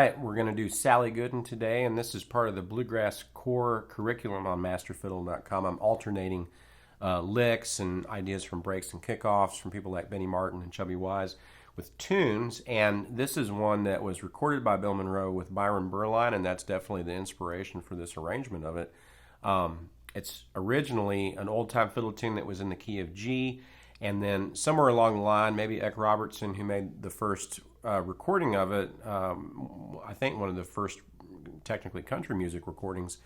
right, we're going to do Sally Goodin today, and this is part of the Bluegrass Core curriculum on MasterFiddle.com. I'm alternating licks and ideas from breaks and kickoffs from people like Benny Martin and Chubby Wise with tunes, and this is one that was recorded by Bill Monroe with Byron Berline, and that's definitely the inspiration for this arrangement of it. It's originally an old-time fiddle tune that was in the key of G, and then somewhere along the line, maybe Eck Robertson, who made the first recording of it, I think one of the first technically country music recordings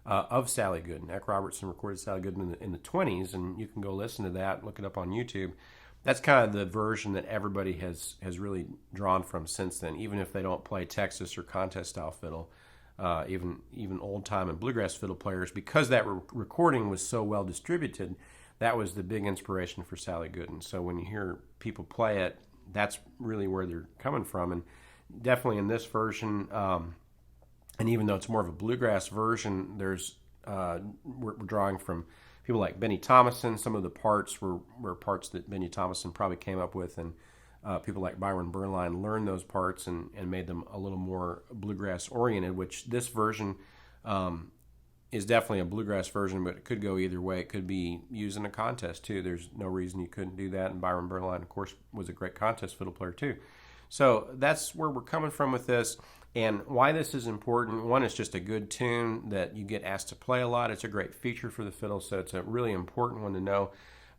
of Sally Goodin. Eck Robertson recorded Sally Goodin in the 20s, and you can go listen to that, look it up on YouTube. That's kind of the version that everybody has really drawn from since then, even if they don't play Texas or contest-style fiddle. Even old-time and bluegrass fiddle players, because that recording was so well distributed, that was the big inspiration for Sally Goodin. So when you hear people play it, that's really where they're coming from. And definitely in this version, and even though it's more of a bluegrass version, we're drawing from people like Benny Thomason. Some of the parts were parts that Benny Thomason probably came up with, and people like Byron Berline learned those parts and made them a little more bluegrass oriented, which this version is definitely a bluegrass version, but it could go either way. It could be used in a contest too. There's no reason you couldn't do that, and Byron Berline, of course, was a great contest fiddle player too. So that's where we're coming from with this, and why this is important. One, it's just a good tune that you get asked to play a lot. It's a great feature for the fiddle, so it's a really important one to know.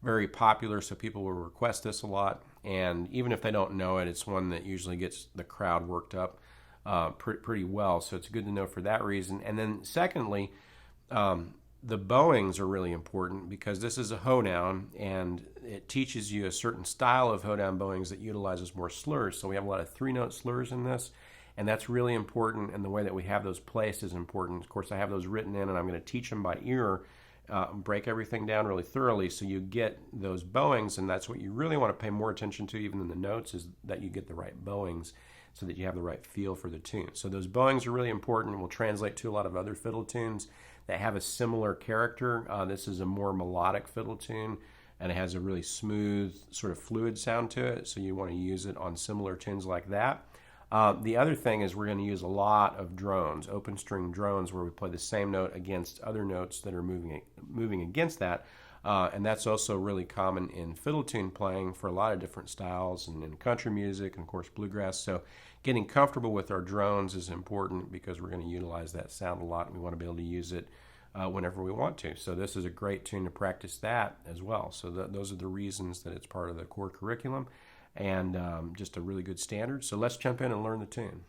Very popular, so people will request this a lot, and even if they don't know it, it's one that usually gets the crowd worked up pretty well, so it's good to know for that reason. And then secondly, the bowings are really important because this is a hoedown, and it teaches you a certain style of hoedown bowings that utilizes more slurs. So we have a lot of three-note slurs in this, and that's really important, and the way that we have those placed is important. Of course, I have those written in, and I'm going to teach them by ear, break everything down really thoroughly so you get those bowings, and that's what you really want to pay more attention to even in the notes, is that you get the right bowings so that you have the right feel for the tune. So those bowings are really important and will translate to a lot of other fiddle tunes that have a similar character. This is a more melodic fiddle tune, and it has a really smooth, sort of fluid sound to it, so you want to use it on similar tunes like that. The other thing is we're going to use a lot of drones, open string drones, where we play the same note against other notes that are moving against that. And that's also really common in fiddle tune playing for a lot of different styles, and in country music, and of course bluegrass. So getting comfortable with our drones is important because we're going to utilize that sound a lot, and we want to be able to use it whenever we want to. So this is a great tune to practice that as well. So those are the reasons that it's part of the core curriculum, and just a really good standard. So let's jump in and learn the tune.